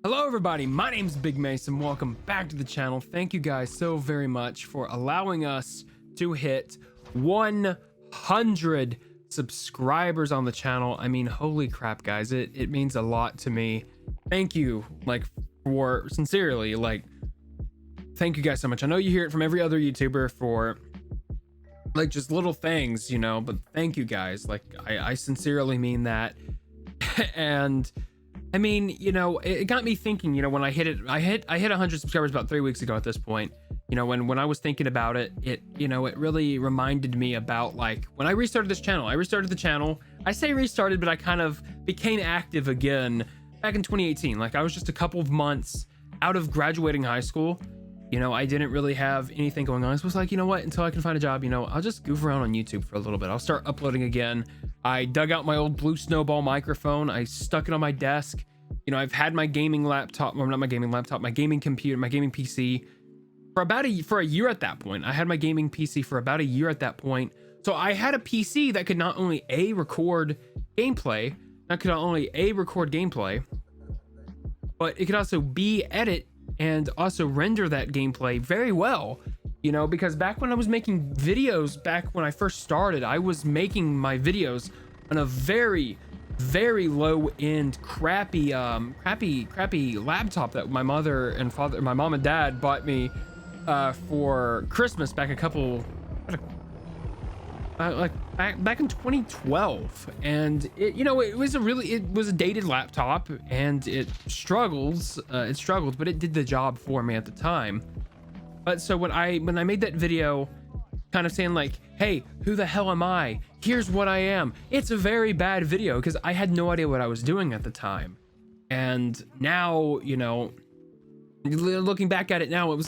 Hello everybody, my name's Big Mason. Welcome back to the channel. Thank you guys so very much for allowing us to hit 100 subscribers on the channel. I mean, holy crap guys, it means a lot to me. Thank you, for sincerely, thank you guys so much. I know you hear it from every other YouTuber for just little things, but thank you guys. I sincerely mean that. And I mean, it got me thinking, when I hit 100 subscribers about 3 weeks ago at this point. When I was thinking about it, it really reminded me about when I restarted this channel. I restarted the channel. I say restarted, but I kind of became active again back in 2018. I was just a couple of months out of graduating high school. I didn't really have anything going on. So I was like, you know what, until I can find a job, I'll just goof around on YouTube for a little bit. I'll start uploading again. I dug out my old blue snowball microphone. I stuck it on my desk. I've had my gaming laptop, well, not my gaming laptop, my gaming computer, my gaming PC for a year at that point. I had my gaming PC for about a year at that point. So I had a PC that could not only record gameplay, but it could also edit and also render that gameplay very well. Because back when I was making videos, back when I first started, I was making my videos on a very low end crappy laptop that my mom and dad bought me for Christmas back back in 2012. And it was a dated laptop, and it struggled, but it did the job for me at the time. But so when I made that video kind of saying hey, who the hell am I? Here's what I am. It's a very bad video because I had no idea what I was doing at the time. And now, looking back at it now, it was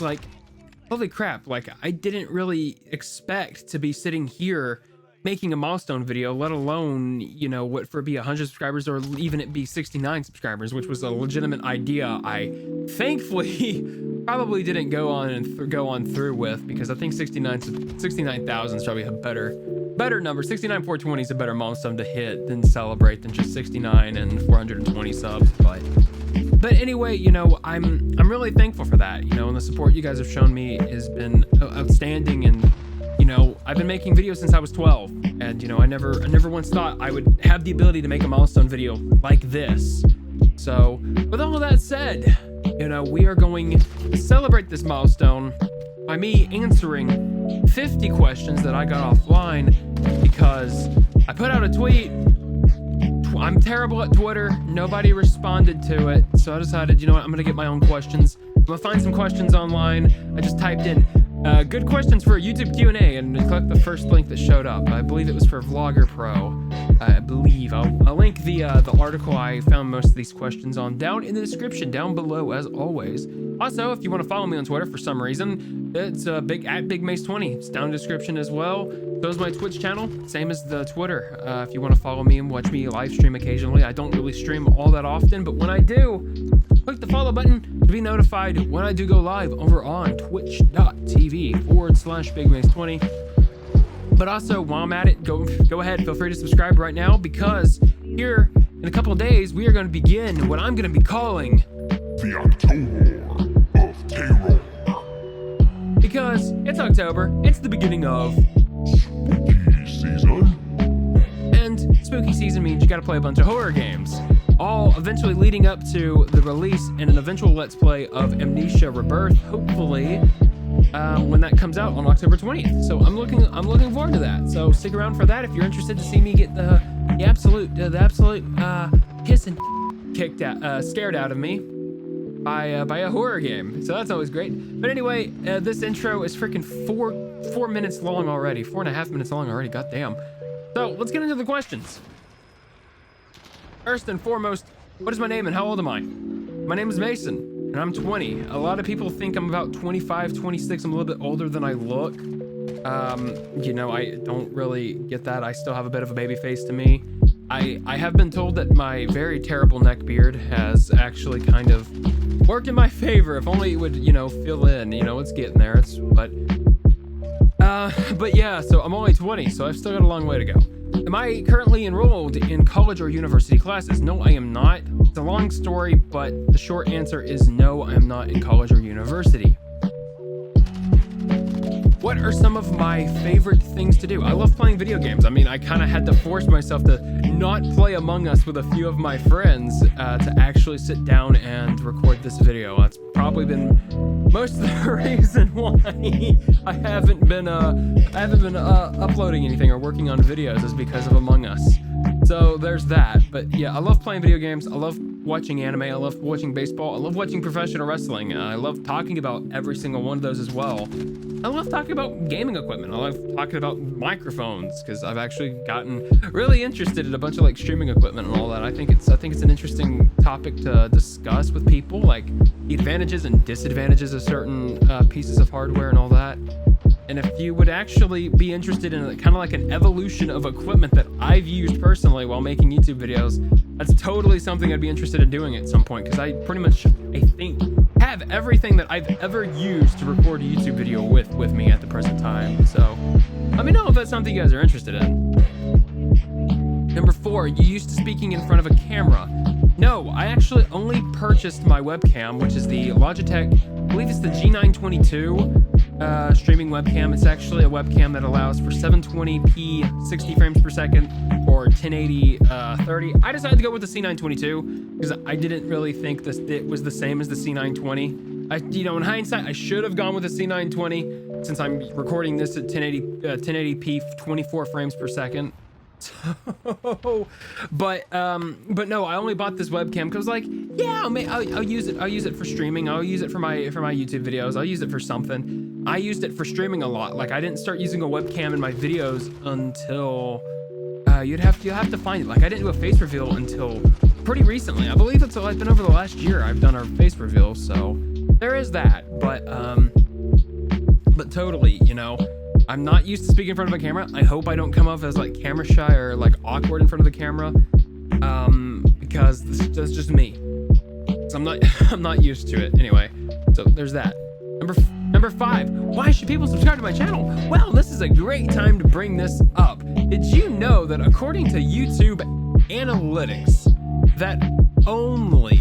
holy crap. I didn't really expect to be sitting here making a milestone video, let alone, what for be 100 subscribers or even it be 69 subscribers, which was a legitimate idea I thankfully probably didn't go on through with, because I think 69,000 is probably a better number. 69,420 is a better milestone to hit than celebrate than just 69 and 420 subs. But anyway, I'm really thankful for that, and the support you guys have shown me has been outstanding. And I've been making videos since I was 12, and I never once thought I would have the ability to make a milestone video like this. So with all of that said, we are going to celebrate this milestone by me answering 50 questions that I got offline, because I put out a tweet. I'm terrible at Twitter. Nobody responded to it. So I decided, I'm going to get my own questions. I'm going to find some questions online. I just typed in good questions for a YouTube Q&A and click the first link that showed up. I believe it was for Vlogger Pro. I believe I'll link the article I found most of these questions on down in the description down below, as always. Also, if you want to follow me on Twitter for some reason, it's at BigMace20. It's down in the description as well. So is my Twitch channel, same as the Twitter. If you want to follow me and watch me live stream occasionally. I don't really stream all that often, but when I do, click the follow button to be notified when I do go live over on twitch.tv/BigMace20. But also, while I'm at it, go ahead, feel free to subscribe right now, because here in a couple of days, we are going to begin what I'm going to be calling the October of Terror. Because it's October, it's the beginning of Spooky season. And spooky season means you gotta play a bunch of horror games, all eventually leading up to the release and an eventual Let's Play of Amnesia Rebirth, hopefully when that comes out on October 20th. So I'm looking forward to that. So stick around for that if you're interested to see me get the absolute piss and scared out of me by a horror game. So that's always great. But anyway, this intro is freaking 4 minutes long already. 4.5 minutes long already. Goddamn. So let's get into the questions. First and foremost, what is my name and how old am I? My name is Mason, and I'm 20. A lot of people think I'm about 25, 26. I'm a little bit older than I look. I don't really get that. I still have a bit of a baby face to me. I have been told that my very terrible neck beard has actually kind of worked in my favor. If only it would, fill in. It's getting there. But yeah, so I'm only 20, so I've still got a long way to go. Am I currently enrolled in college or university classes? No, I am not. It's a long story, but the short answer is no, I'm not in college or university. What are some of my favorite things to do? I love playing video games. I mean, I kind of had to force myself to not play Among Us with a few of my friends to actually sit down and record this video. That's probably been most of the reason why I haven't been uploading anything or working on videos is because of Among Us. So there's that. But yeah, I love playing video games. I love watching anime. I love watching baseball. I love watching professional wrestling. I love talking about every single one of those as well. I love talking about gaming equipment. I love talking about microphones because I've actually gotten really interested in a bunch of like streaming equipment and all that. I think it's an interesting topic to discuss with people, like the advantages and disadvantages of certain pieces of hardware and all that. And if you would actually be interested in kind of like an evolution of equipment that I've used personally while making YouTube videos, that's totally something I'd be interested in doing at some point, because I pretty much, I think, have everything that I've ever used to record a YouTube video with me at the present time. So let me know if that's something you guys are interested in. Number 4, you used to speaking in front of a camera. No, I actually only purchased my webcam, which is the Logitech, I believe it's the G922 streaming webcam. It's actually a webcam that allows for 720p 60 frames per second or 1080 30. I decided to go with the C922 because I didn't really think it was the same as the C920. In hindsight, I should have gone with the C920 since I'm recording this at 1080p 24 frames per second. But no, I only bought this webcam because like, yeah, I'll use it. I'll use it for streaming. I'll use it for my YouTube videos. I'll use it for something. I used it for streaming a lot. Like I didn't start using a webcam in my videos until you'll have to find it. Like I didn't do a face reveal until pretty recently. I believe it's been over the last year I've done our face reveal. So there is that. But totally, I'm not used to speaking in front of a camera. I hope I don't come off as like camera shy or like awkward in front of the camera, because that's just me. So I'm not used to it anyway. So there's that. Number 5. Why should people subscribe to my channel? Well, this is a great time to bring this up. Did you know that according to YouTube analytics, that only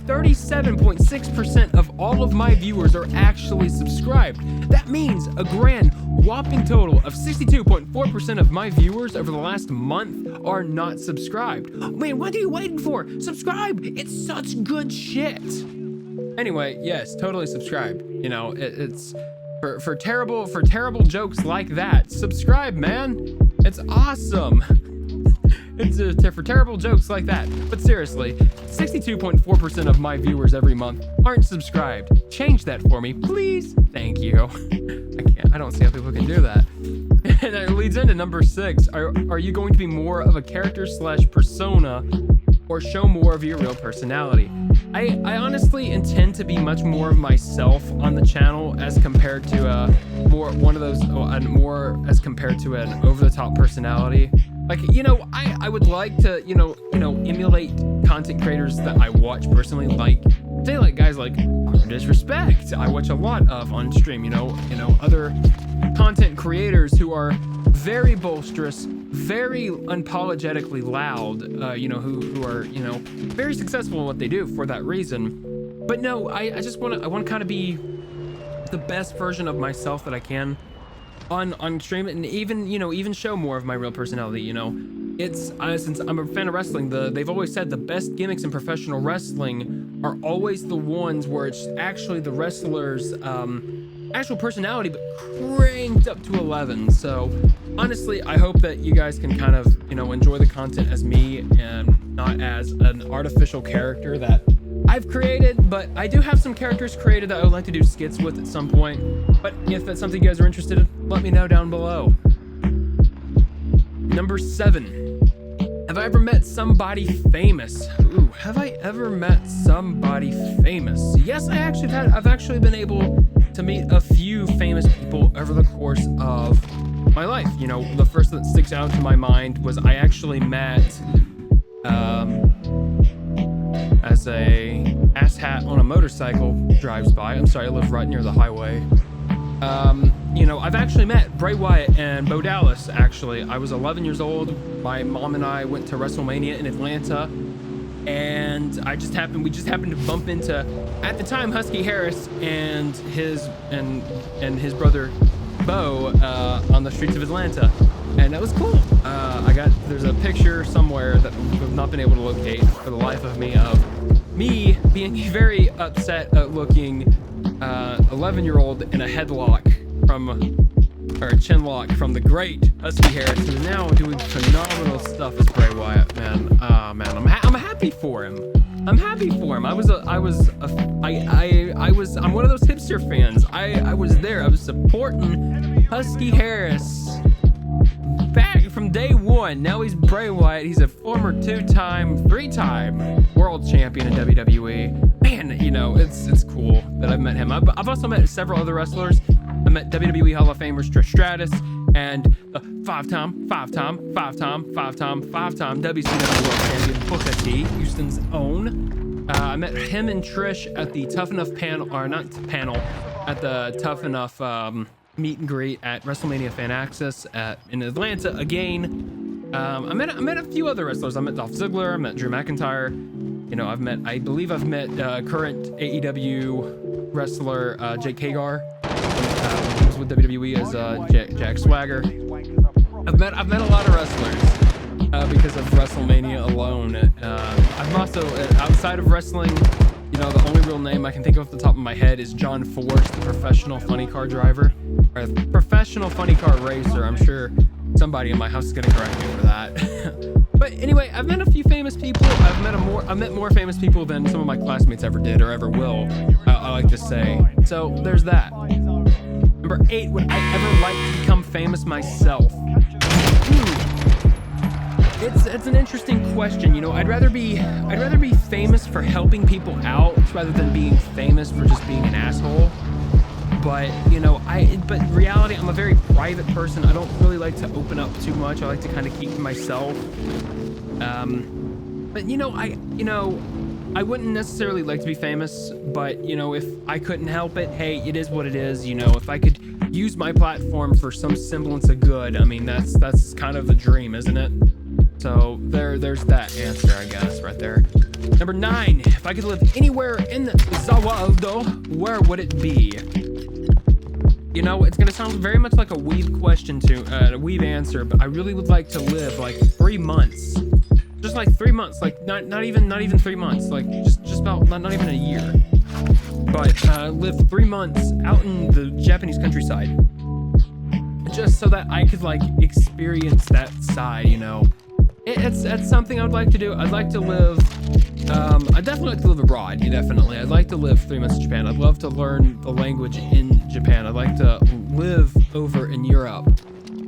37.6% of all of my viewers are actually subscribed? That means a grand whopping total of 62.4% of my viewers over the last month are not subscribed. Man, what are you waiting for? Subscribe! It's such good shit. Anyway, yes, totally subscribe. It's for terrible jokes like that. Subscribe, man. It's awesome. It's for terrible jokes like that. But seriously, 62.4% of my viewers every month aren't subscribed. Change that for me, please. Thank you. I don't see how people can do that. And it leads into number 6. Are you going to be more of a character / persona or show more of your real personality? I honestly intend to be much more of myself on the channel as compared to more as compared to an over-the-top personality. Like, I would like to, emulate content creators that I watch personally, like guys like Dr. Disrespect. I watch a lot of on stream, other content creators who are very boisterous, very unapologetically loud, who are, very successful in what they do for that reason. But no, I want to kind of be the best version of myself that I can on stream, and even show more of my real personality. It's since I'm a fan of wrestling, they've always said the best gimmicks in professional wrestling are always the ones where it's actually the wrestler's actual personality but cranked up to 11. So honestly, I hope that you guys can kind of enjoy the content as me and not as an artificial character that I've created. But I do have some characters created that I would like to do skits with at some point. But if that's something you guys are interested in, let me know down below. Number 7. Have I ever met somebody famous? Ooh, have I ever met somebody famous? Yes, I've actually been able to meet a few famous people over the course of my life. The first that sticks out to my mind was I actually met as a asshat on a motorcycle drives by. I'm sorry, I live right near the highway. you know, I've actually met Bray Wyatt and Bo Dallas. Actually, I was 11 years old. My mom and I went to WrestleMania in Atlanta, and we just happened to bump into, at the time, Husky Harris and his brother Bo on the streets of Atlanta, and that was cool. There's a picture somewhere that I've not been able to locate for the life of me, of me being very upset looking 11-year-old in a headlock or a chin lock from the great Husky Harris, who's now doing phenomenal stuff as Bray Wyatt, man. I'm happy for him. I'm happy for him. I'm one of those hipster fans. I was there. I was supporting Husky Harris back from day one. Now he's Bray Wyatt. He's a former three-time world champion in WWE. Man, you know, it's cool that I've met him. I've also met several other wrestlers. I met WWE Hall of Famers Trish Stratus and the five-time WCW World Champion Booker T, Houston's own. I met him and Trish at the Tough Enough panel, or not panel, at the Tough Enough meet and greet at WrestleMania Fan Access in Atlanta again. I met a few other wrestlers. I met Dolph Ziggler. I met Drew McIntyre. You know, I believe I've met current AEW wrestler Jake Hagar. He was with WWE as Jack Swagger. I've met a lot of wrestlers because of WrestleMania alone. I'm also, outside of wrestling, you know, the only real name I can think of off the top of my head is John Force, the professional funny car driver, or professional funny car racer. I'm sure somebody in my house is gonna correct me for that. But anyway, I've met a few famous people. I've met more famous people than some of my classmates ever did or ever will. I like to say. So there's that. Number 8, would I ever like to become famous myself? It's an interesting question. You know, I'd rather be famous for helping people out rather than being famous for just being an asshole. But you know, but in reality, I'm a very private person. I don't really like to open up too much. I like to kind of keep to myself. But you know, I wouldn't necessarily like to be famous, but you know, if I couldn't help it, hey, it is what it is. You know, if I could use my platform for some semblance of good, I mean, that's kind of the dream, isn't it? So there's that answer, I guess, right there. Number 9, if I could live anywhere in the world, where would it be? You know, it's gonna sound very much like a weeb question a weeb answer, but I really would like to live like 3 months. Just like 3 months, like not even 3 months, like just about not even a year. But live 3 months out in the Japanese countryside, just so that I could like experience that side. You know, it's something I would like to do. I'd like to live. I'd definitely like to live abroad. Definitely. I'd like to live 3 months in Japan. I'd love to learn the language in Japan. I'd like to live over in Europe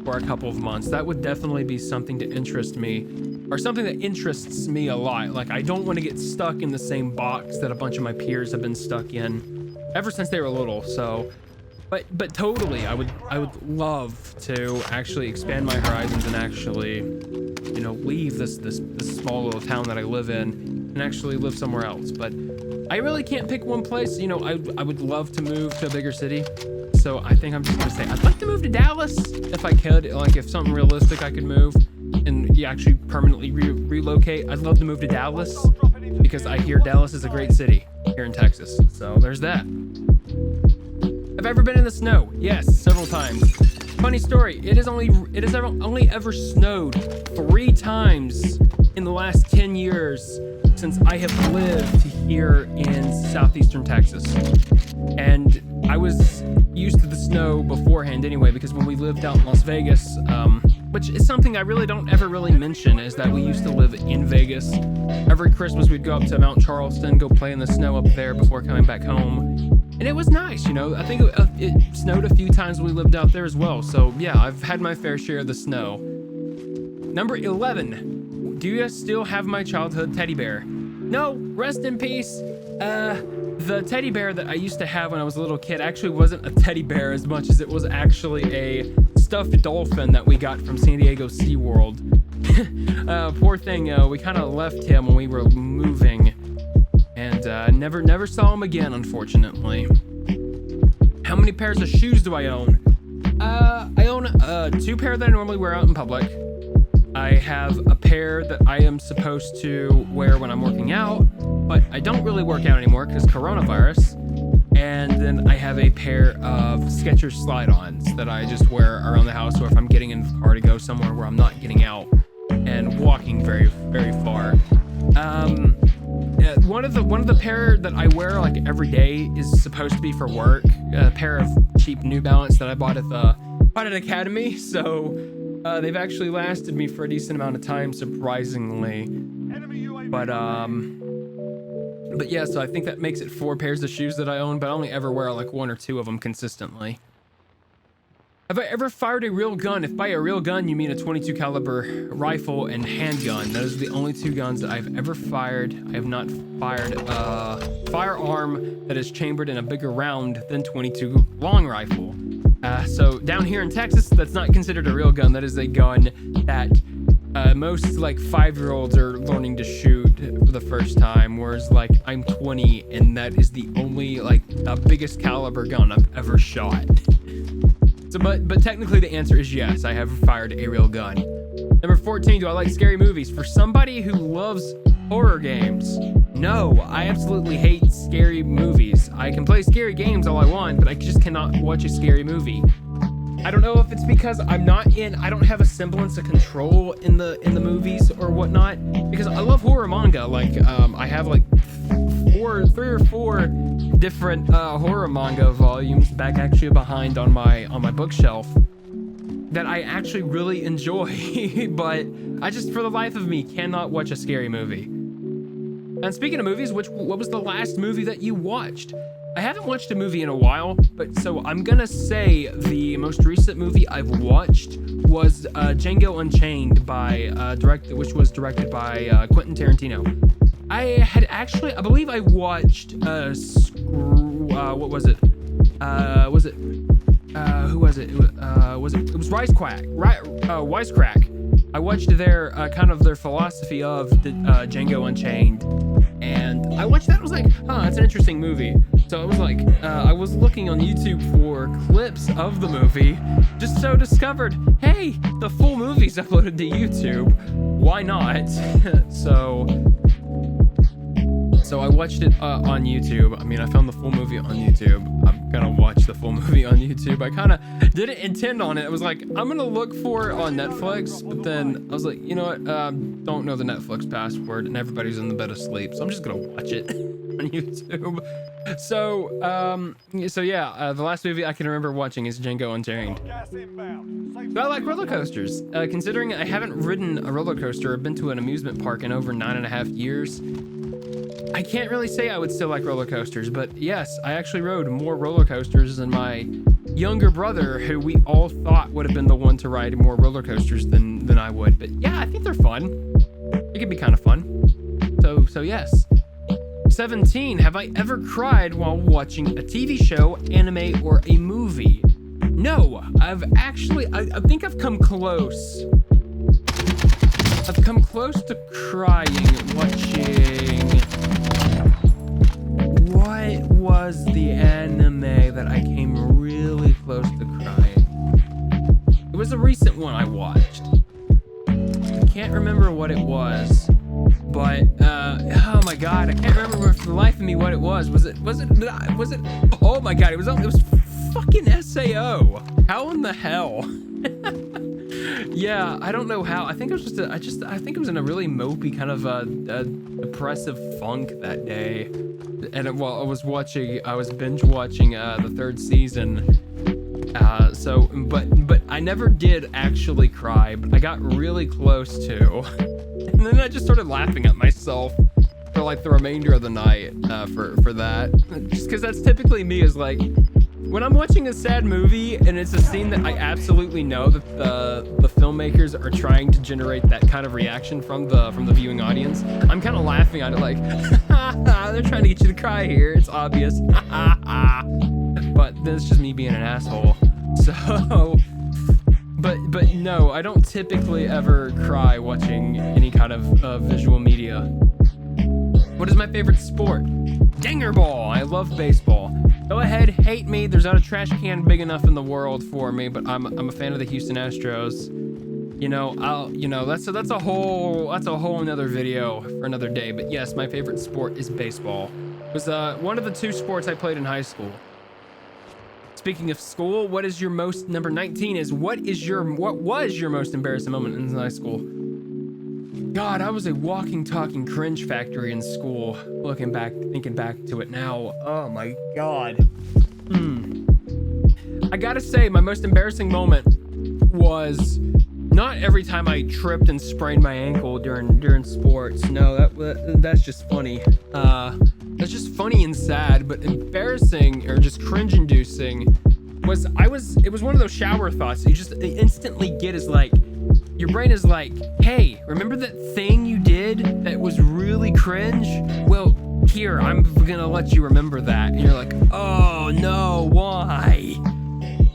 for a couple of months. That would definitely be something to interest me, or something that interests me a lot. Like, I don't want to get stuck in the same box that a bunch of my peers have been stuck in ever since they were little. So, but totally, I would love to actually expand my horizons and actually, you know, leave this small little town that I live in and actually live somewhere else. But I really can't pick one place. You know, I would love to move to a bigger city. So I think I'm just gonna say I'd like to move to Dallas if I could. Like, if something realistic I could move and actually permanently relocate, I'd love to move to Dallas because I hear Dallas is a great city here in Texas. So there's that. Have I ever been in the snow? Yes, several times. Funny story, it has only ever snowed 3 times in the last 10 years since I have lived here in southeastern Texas. And I was used to the snow beforehand anyway, because when we lived out in Las Vegas, which is something I really don't ever really mention, is that we used to live in Vegas. Every Christmas we'd go up to Mount Charleston, go play in the snow up there before coming back home. And it was nice, you know. I think it snowed a few times when we lived out there as well. So yeah, I've had my fair share of the snow. Number 11, do you still have my childhood teddy bear? No, rest in peace. The teddy bear that I used to have when I was a little kid actually wasn't a teddy bear as much as it was actually a stuffed dolphin that we got from San Diego SeaWorld. Poor thing, we kind of left him when we were moving, and never saw him again, unfortunately. How many pairs of shoes do I own? I own two pair that I normally wear out in public. I have a pair that I am supposed to wear when I'm working out, but I don't really work out anymore because coronavirus. And then I have a pair of Skechers slide-ons that I just wear around the house, or if I'm getting in the car to go somewhere where I'm not getting out and walking very, very far. One of the pair that I wear like every day is supposed to be for work. A pair of cheap New Balance that I bought at Academy. So they've actually lasted me for a decent amount of time, surprisingly. But yeah, so I think that makes it 4 pairs of shoes that I own, but I only ever wear like 1 or 2 of them consistently. Have I ever fired a real gun? If by a real gun you mean a 22 caliber rifle and handgun, those are the only 2 guns that I've ever fired. I have not fired a firearm that is chambered in a bigger round than 22 long rifle. So down here in Texas, that's not considered a real gun. That is a gun that most like 5-year-olds are learning to shoot for the first time, whereas like I'm 20 and that is the only like biggest caliber gun I've ever shot. So, but technically the answer is yes, I have fired a real gun. Number 14, do I like scary movies? For somebody who loves horror games, no, I absolutely hate scary movies. I can play scary games all I want, but I just cannot watch a scary movie. I don't know if it's because I don't have a semblance of control in the movies or whatnot, because I love horror manga. Like, I have like 3 or 4 different horror manga volumes back actually behind on my bookshelf that I actually really enjoy, but I just for the life of me cannot watch a scary movie. And speaking of movies, what was the last movie that you watched? I haven't watched a movie in a while, but so I'm gonna say the most recent movie I've watched was Django Unchained which was directed by Quentin Tarantino. I believe I watched what was it? Who was it? It was Wisecrack. I watched their kind of their philosophy of the Django Unchained, and I watched that. I was like, that's an interesting movie. So I was like, I was looking on YouTube for clips of the movie, just so discovered, hey, the full movie's uploaded to YouTube. Why not? So I watched it on YouTube. I mean, I found the full movie on YouTube. I'm gonna watch the full movie on YouTube. I kind of didn't intend on it. I was like, I'm gonna look for it on Netflix, but then I was like, you know what? Don't know the Netflix password, and everybody's in the bed asleep, so I'm just gonna watch it on YouTube. So yeah, the last movie I can remember watching is Django Unchained. So I like roller coasters. Considering I haven't ridden a roller coaster or been to an amusement park in over 9.5 years, I can't really say I would still like roller coasters, but yes, I actually rode more roller coasters than my younger brother, who we all thought would have been the one to ride more roller coasters than I would. But yeah, I think they're fun. It can be kind of fun. So yes. 17, have I ever cried while watching a TV show, anime, or a movie? No, I think I've come close. I've come close to crying watching... What was the anime that I came really close to crying? It was a recent one I watched. I can't remember what it was, but oh my god, I can't remember for the life of me what it was. Was it? Oh my god, it was fucking SAO. How in the hell? Yeah, I don't know how. I think it was I think it was in a really mopey kind of depressive funk that day. And while I was binge watching the 3rd season. But I never did actually cry, but I got really close to. And then I just started laughing at myself for like the remainder of the night for that. Just because that's typically me, is like, when I'm watching a sad movie and it's a scene that I absolutely know that the filmmakers are trying to generate that kind of reaction from the viewing audience, I'm kind of laughing at it like, they're trying to get you to cry here. It's obvious. But that's just me being an asshole. So, but no, I don't typically ever cry watching any kind of visual media. What is my favorite sport? Dinger ball. I love baseball. Go ahead, hate me. There's not a trash can big enough in the world for me, but I'm a fan of the Houston Astros. That's a whole another video for another day. But yes, my favorite sport is baseball. It was one of the 2 sports I played in high school. Speaking of school, what is your most number 19 is what was your most embarrassing moment in high school? God, I was a walking, talking cringe factory in school. Thinking back to it now. Oh my God. I gotta say, my most embarrassing moment was not every time I tripped and sprained my ankle during sports. No, that's just funny. That's just funny and sad, but embarrassing or just cringe-inducing was it was one of those shower thoughts that you just instantly get is like, your brain is like, hey, remember that thing you did that was really cringe? Well, here, I'm gonna let you remember that. And you're like, oh no, why?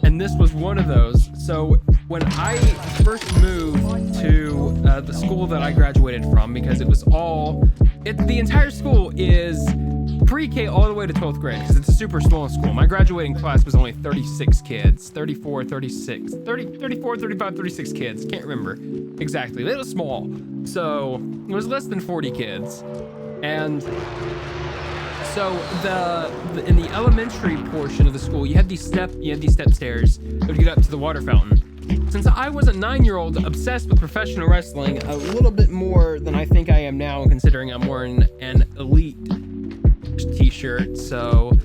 And this was one of those. So when I first moved to the school that I graduated from, because it was the entire school is pre-K all the way to 12th grade, because it's a super small school. My graduating class was only 36 kids, 34, 36, 30, 34, 35, 36 kids. Can't remember exactly. It was small. So it was less than 40 kids. And so in the elementary portion of the school, you had these step stairs that would get up to the water fountain. Since I was a 9-year-old obsessed with professional wrestling, a little bit more than I think I am now, considering I'm wearing an elite t-shirt. So,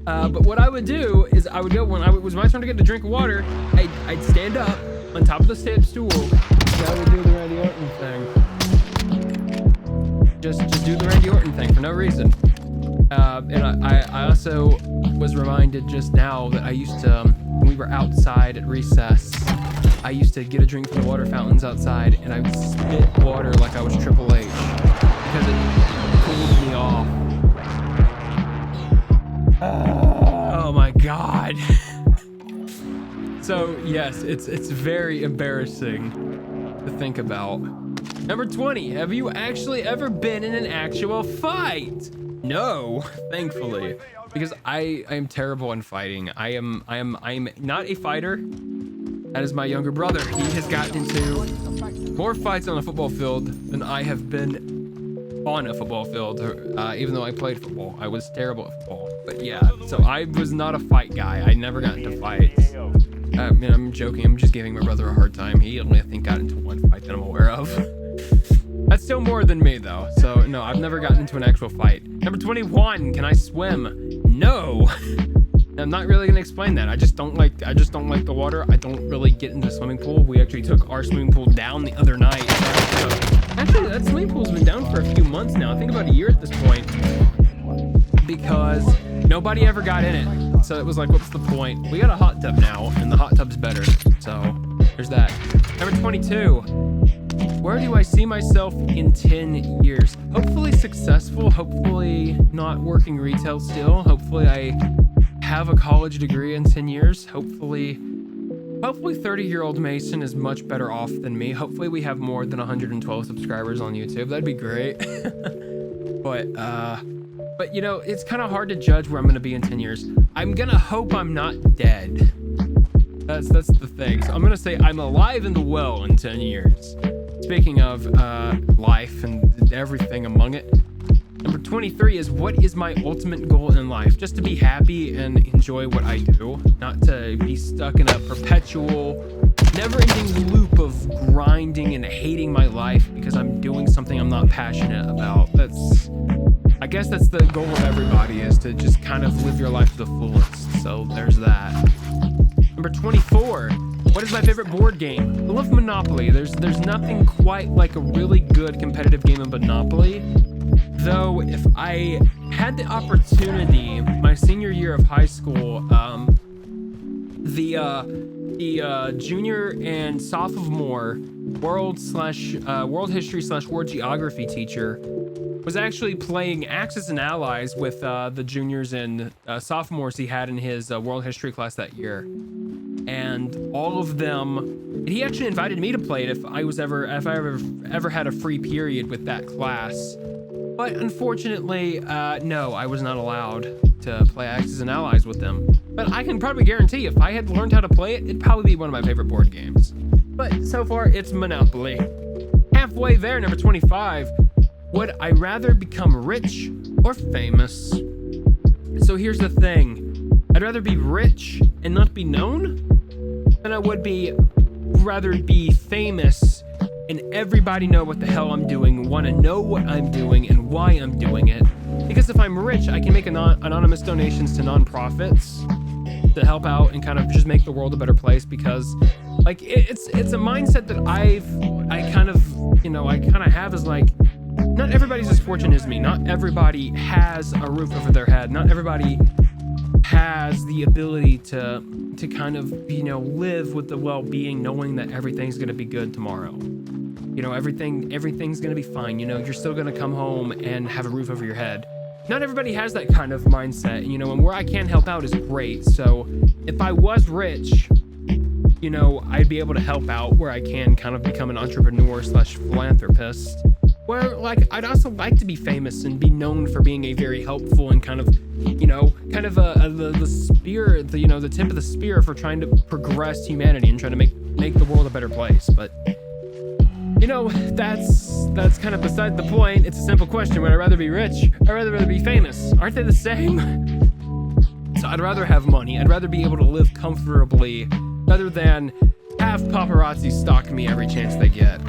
but what I would do is I would go when it was my turn to get a drink of water. I'd stand up on top of the step stool. And I would do the Randy Orton thing. Just do the Randy Orton thing for no reason. And I also was reminded just now that I used to, when we were outside at recess, I used to get a drink from the water fountains outside, and I would spit water like I was Triple H because it cooled me off. Oh my God. So yes, it's very embarrassing to think about. Number 20, have you actually ever been in an actual fight? No, thankfully, because I am terrible in fighting. I am not a fighter. That is my younger brother. He has gotten into more fights on a football field than I have been on a football field. Even though I played football, I was terrible at football. But yeah, so I was not a fight guy. I never got into fights. I'm joking. I'm just giving my brother a hard time. He only, I think, got into one fight that I'm aware of. That's still more than me though. So no, I've never gotten into an actual fight. Number 21, can I swim? No. I'm not really gonna explain that. I just don't like the water. I don't really get into the swimming pool. We actually took our swimming pool down the other night. Actually, that swimming pool's been down for a few months now. I think about a year at this point. Because nobody ever got in it. So it was like, what's the point? We got a hot tub now, and the hot tub's better. So there's that. Number 22. Where do I see myself in 10 years? Hopefully successful, hopefully not working retail still. Hopefully I have a college degree in 10 years. Hopefully 30-year-old Mason is much better off than me. Hopefully we have more than 112 subscribers on YouTube. That'd be great. But you know, it's kind of hard to judge where I'm gonna be in 10 years. I'm gonna hope I'm not dead. That's the thing. So I'm gonna say I'm alive and well in 10 years. Speaking of life and everything among it, number 23 is what is my ultimate goal in life? Just to be happy and enjoy what I do, not to be stuck in a perpetual, never-ending loop of grinding and hating my life because I'm doing something I'm not passionate about. I guess that's the goal of everybody, is to just kind of live your life to the fullest. So there's that. Number 24. What is my favorite board game? I love Monopoly. There's nothing quite like a really good competitive game of Monopoly. Though if I had the opportunity, my senior year of high school, the junior and sophomore world history / world geography teacher was actually playing Axis and Allies with the juniors and sophomores he had in his world history class that year. And all of them, he actually invited me to play it if I ever had a free period with that class. But unfortunately, no, I was not allowed to play Axis and Allies with them. But I can probably guarantee if I had learned how to play it, it'd probably be one of my favorite board games. But so far, it's Monopoly. Halfway there, number 25. Would I rather become rich or famous? So here's the thing. I'd rather be rich and not be known than I would rather be famous and everybody know what the hell I'm doing, want to know what I'm doing and why I'm doing it. Because if I'm rich, I can make anonymous donations to nonprofits to help out and kind of just make the world a better place. Because like it's a mindset that I kind of have is like, not everybody's as fortunate as me. Not everybody has a roof over their head. Not everybody has the ability to kind of, live with the well-being, knowing that everything's going to be good tomorrow. Everything's going to be fine. You're still going to come home and have a roof over your head. Not everybody has that kind of mindset, and where I can help out is great. So if I was rich, I'd be able to help out where I can kind of become an entrepreneur / philanthropist. Where I'd also like to be famous and be known for being a very helpful and kind of the spear, the tip of the spear for trying to progress humanity and trying to make the world a better place. But that's kind of beside the point. It's a simple question. Would I rather be rich or rather be famous? Aren't they the same? So I'd rather have money. I'd rather be able to live comfortably rather than have paparazzi stalk me every chance they get.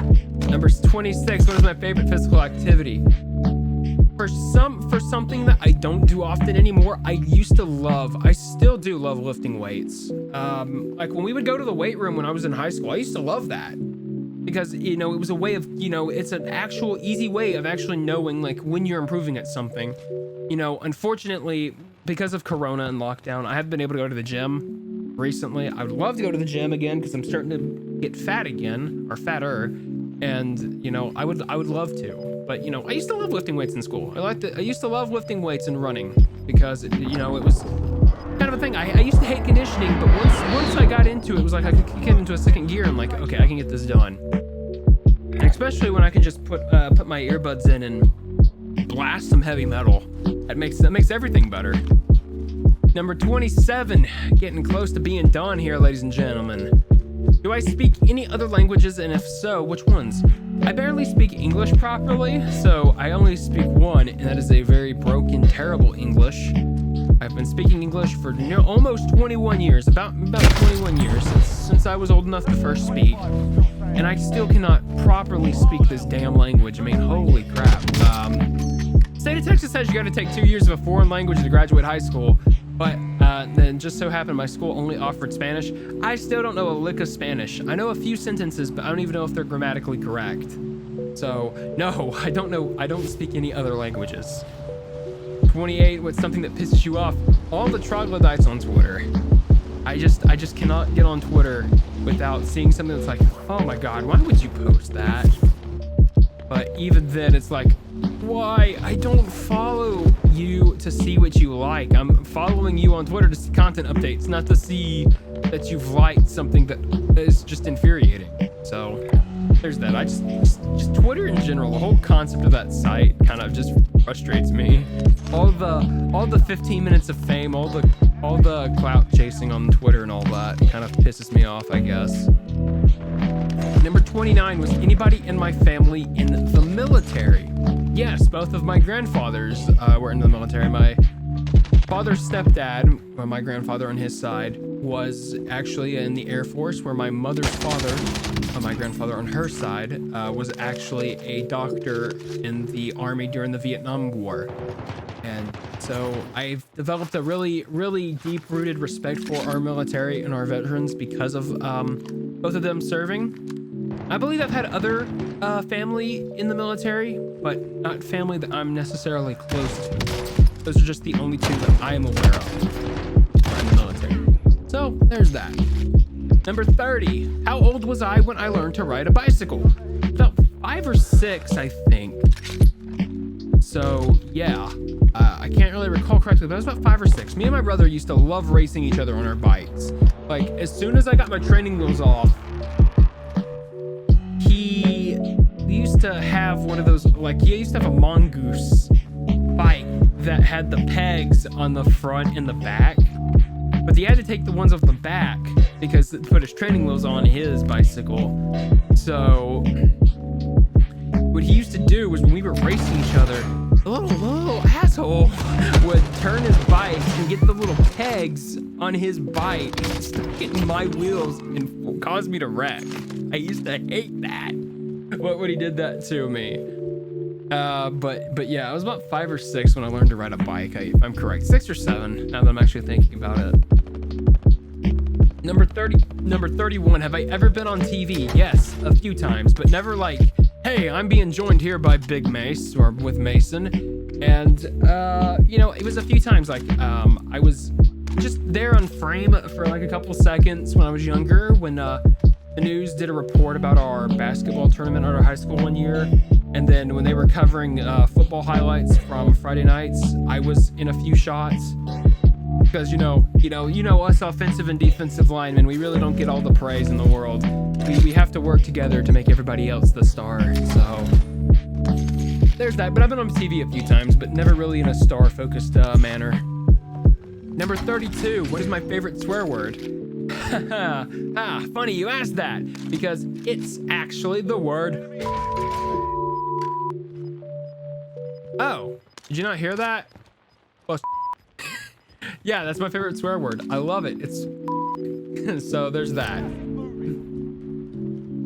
Number 26, what is my favorite physical activity? For something that I don't do often anymore, I still do love lifting weights. Like when we would go to the weight room when I was in high school, I used to love that. Because, it was a way of, it's an actual easy way of actually knowing like when you're improving at something. Unfortunately, because of Corona and lockdown, I haven't been able to go to the gym recently. I would love to go to the gym again because I'm starting to get fat again, or fatter. And, I would love to. But, I used to love lifting weights in school. I used to love lifting weights and running because, it was kind of a thing. I used to hate conditioning, but once I got into it, it was like I could kick it into a second gear and like, okay, I can get this done. And especially when I can just put my earbuds in and blast some heavy metal. That makes everything better. Number 27, getting close to being done here, ladies and gentlemen. Do I speak any other languages, and if so, which ones? I barely speak English properly, so I only speak one, and that is a very broken, terrible English. I've been speaking English for almost 21 years, about 21 years since I was old enough to first speak, and I still cannot properly speak this damn language. I mean, holy crap. State of Texas says you got to take 2 years of a foreign language to graduate high school, but then just so happened my school only offered Spanish. I still don't know a lick of Spanish. I know a few sentences, but I don't even know if they're grammatically correct. So no, I don't speak any other languages. 28, what's something that pisses you off? All the troglodytes on Twitter. I just cannot get on Twitter without seeing something that's like, oh my god, why would you post that? But even then, it's like, why? I don't follow you to see what you like. I'm following you on Twitter to see content updates, not to see that you've liked something that is just infuriating. So there's that. I just Twitter in general, the whole concept of that site kind of just frustrates me. All the 15 minutes of fame, all the clout chasing on Twitter and all that kind of pisses me off, I guess. Number 29, was anybody in my family in the military? Yes, both of my grandfathers were in the military. My father's stepdad, or my grandfather on his side, was actually in the Air Force, where my mother's father, or my grandfather on her side, was actually a doctor in the Army during the Vietnam War. And so I've developed a really, really deep-rooted respect for our military and our veterans because of both of them serving. I believe I've had other family in the military, but not family that I'm necessarily close to. Those are just the only two that I am aware of in the military. So there's that. Number 30, how old was I when I learned to ride a bicycle? About 5 or 6, I think. So yeah, I can't really recall correctly, but it was about 5 or 6. Me and my brother used to love racing each other on our bikes. Like, as soon as I got my training wheels off, we used to have have one of those, like, he used to have a mongoose bike that had the pegs on the front and the back, but he had to take the ones off the back because to put his training wheels on his bicycle. So what he used to do was when we were racing each other, the little asshole would turn his bike and get the little pegs on his bike, stuck it in my wheels, and cause me to wreck. I used to hate that. When he did that to me. But yeah, I was about 5 or 6 when I learned to ride a bike. If I'm correct, 6 or 7. Now that I'm actually thinking about it. Number 31. Have I ever been on TV? Yes, a few times, but never like, hey, I'm being joined here by Big Mace or with Mason. And you know, it was a few times. Like I was just there on frame for like a couple seconds when I was younger. When the news did a report about our basketball tournament at our high school one year, and then when they were covering football highlights from Friday nights, I was in a few shots. Because you know us offensive and defensive linemen, we really don't get all the praise in the world. We have to work together to make everybody else the star. So there's that. But I've been on TV a few times, but never really in a star-focused manner. Number 32. What is my favorite swear word? Funny you asked that, because it's actually the word. Oh, did you not hear that? Well, yeah, that's my favorite swear word. I love it. It's so there's that.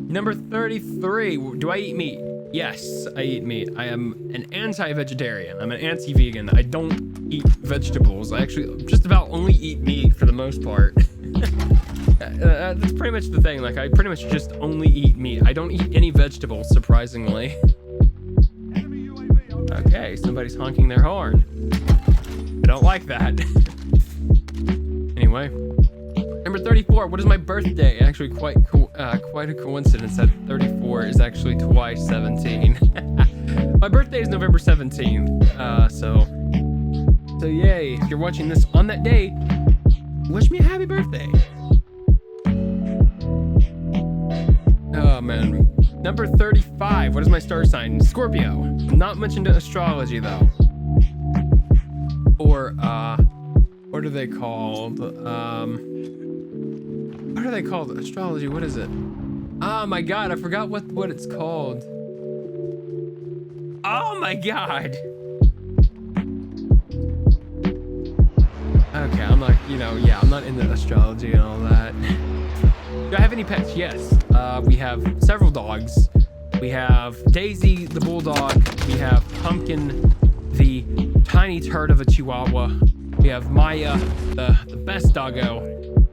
Number 33. Do I eat meat? Yes, I eat meat. I am an anti-vegetarian. I'm an anti-vegan. I don't eat vegetables. I actually just about only eat meat for the most part. That's pretty much the thing. Like, I pretty much just only eat meat. I don't eat any vegetables, surprisingly. Okay, somebody's honking their horn. I don't like that. Anyway, number 34. What is my birthday? Actually, quite a coincidence that 34 is actually twice 17. My birthday is November 17th. So yay! If you're watching this on that day, wish me a happy birthday. Oh man. Number 35. What is my star sign? Scorpio. Not much into astrology though. Or what are they called? What are they called? Astrology. What is it? Oh my god, I forgot what it's called. Oh my god. Okay, I'm not, I'm not into astrology and all that. Do I have any pets? Yes. We have several dogs. We have Daisy, the bulldog. We have Pumpkin, the tiny turd of a chihuahua. We have Maya, the best doggo.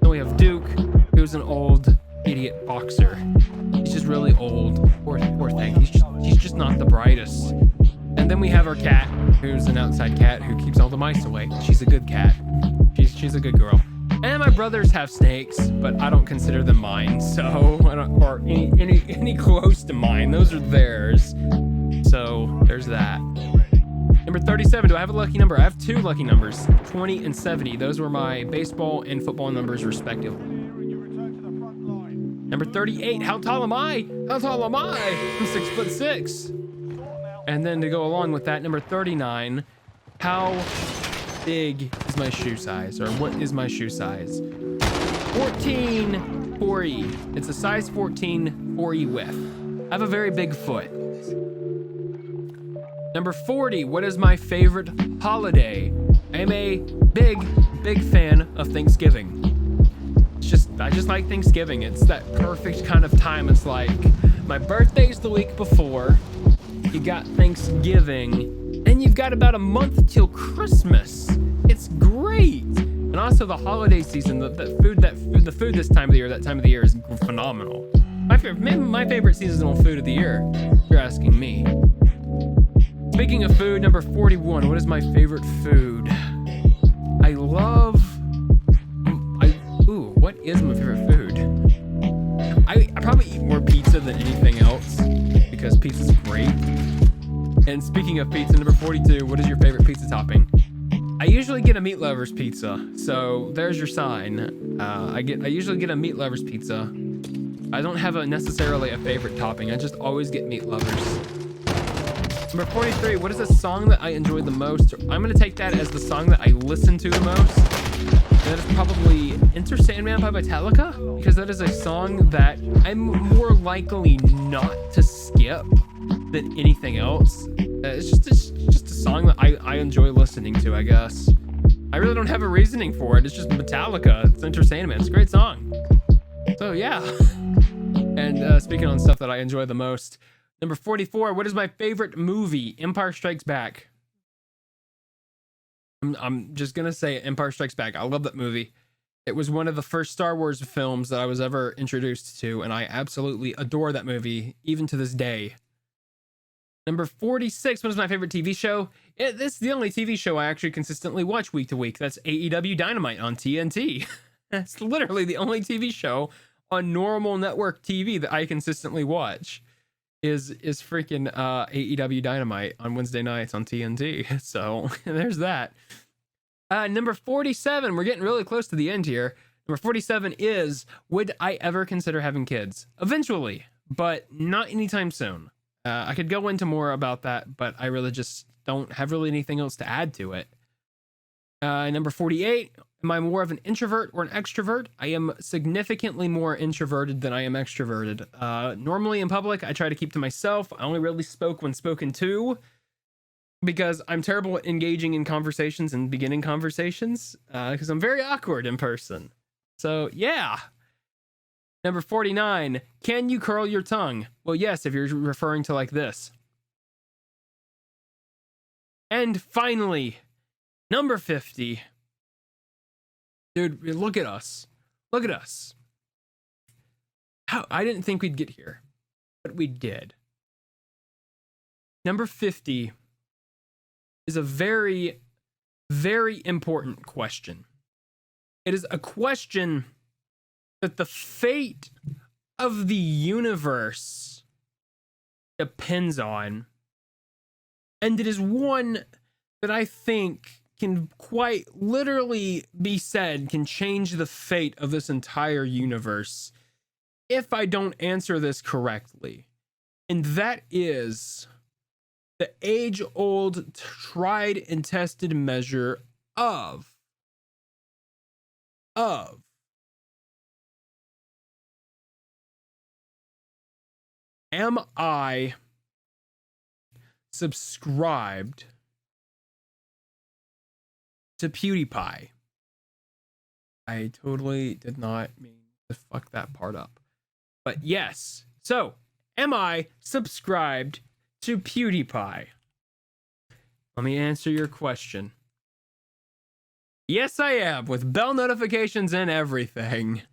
Then we have Duke, who's an old idiot boxer. He's just really old. Poor thing. He's just not the brightest. And then we have our cat, who's an outside cat who keeps all the mice away. She's a good cat. She's a good girl. And my brothers have snakes, but I don't consider them mine, so I don't, or any close to mine. Those are theirs. So there's that. Number 37. Do I have a lucky number? I have 2 lucky numbers, 20 and 70. Those were my baseball and football numbers, respectively. Number 38. How tall am I? How tall am I? I'm 6'6". And then to go along with that, number 39. How big is my shoe size, or what is my shoe size? 14 4E. It's a size 14 4E width. I have a very big foot. Number 40. What is my favorite holiday? I am a big fan of Thanksgiving. I just like Thanksgiving. It's that perfect kind of time. It's like my birthday's the week before. You got Thanksgiving, and you've got about a month till Christmas. It's great. And also the holiday season, the food this time of the year, that time of the year is phenomenal. My favorite seasonal food of the year, if you're asking me. Speaking of food, number 41. What is my favorite food? What is my favorite food? I probably eat more pizza than anything else because pizza's great. And speaking of pizza, number 42, what is your favorite pizza topping? I usually get a meat lover's pizza, so there's your sign. I usually get a meat lover's pizza. I don't have necessarily a favorite topping. I just always get meat lovers. Number 43, what is the song that I enjoy the most? I'm going to take that as the song that I listen to the most. And that is probably Enter Sandman by Metallica, because that is a song that I'm more likely not to skip than anything else. It's just a song that I enjoy listening to, I guess. I really don't have a reasoning for it. It's just Metallica. It's Enter Sandman. It's a great song. So yeah. And speaking on stuff that I enjoy the most, number 44, what is my favorite movie? Empire Strikes Back. I'm just gonna say Empire Strikes Back. I love that movie. It was one of the first Star Wars films that I was ever introduced to, and I absolutely adore that movie, even to this day. Number 46, what is my favorite TV show? This is the only TV show I actually consistently watch week to week. That's AEW Dynamite on TNT. That's literally the only TV show on normal network TV that I consistently watch. Is freaking AEW Dynamite on Wednesday nights on TNT. So there's that. Number 47, we're getting really close to the end here. Number 47 is, would I ever consider having kids? Eventually, but not anytime soon. I could go into more about that, but I really just don't have really anything else to add to it. Number 48, am I more of an introvert or an extrovert? I am significantly more introverted than I am extroverted. Normally in public, I try to keep to myself. I only really spoke when spoken to, because I'm terrible at engaging in conversations and beginning conversations, because I'm very awkward in person. So yeah. Number 49, can you curl your tongue? Well, yes, if you're referring to like this. And finally, number 50. Dude, look at us. Look at us. How I didn't think we'd get here, but we did. Number 50 is a very, very important question. It is a question that the fate of the universe depends on. And it is one that I think can quite literally be said can change the fate of this entire universe if I don't answer this correctly. And that is the age-old, tried and tested measure of am I subscribed to PewDiePie? I totally did not mean to fuck that part up. But yes. So, am I subscribed to PewDiePie? Let me answer your question. Yes, I am, with bell notifications and everything.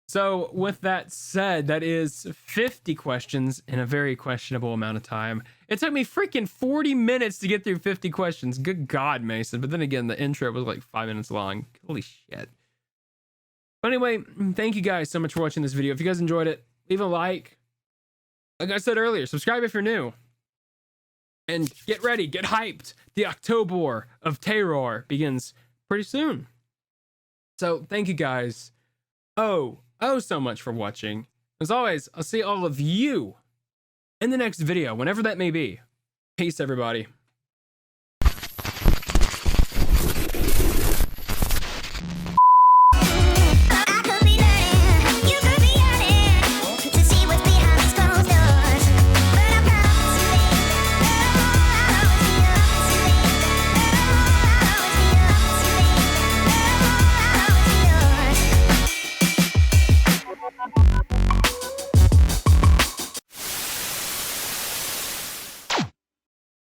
So with that said, that is 50 questions in a very questionable amount of time. It took me freaking 40 minutes to get through 50 questions. Good God, Mason. But then again, the intro was like 5 minutes long. Holy shit. But anyway, thank you guys so much for watching this video. If you guys enjoyed it, leave a like. Like I said earlier, subscribe if you're new. And get ready, get hyped. The October of Terror begins pretty soon. So thank you guys. Oh so much for watching. As always, I'll see all of you in the next video, whenever that may be. Peace, everybody.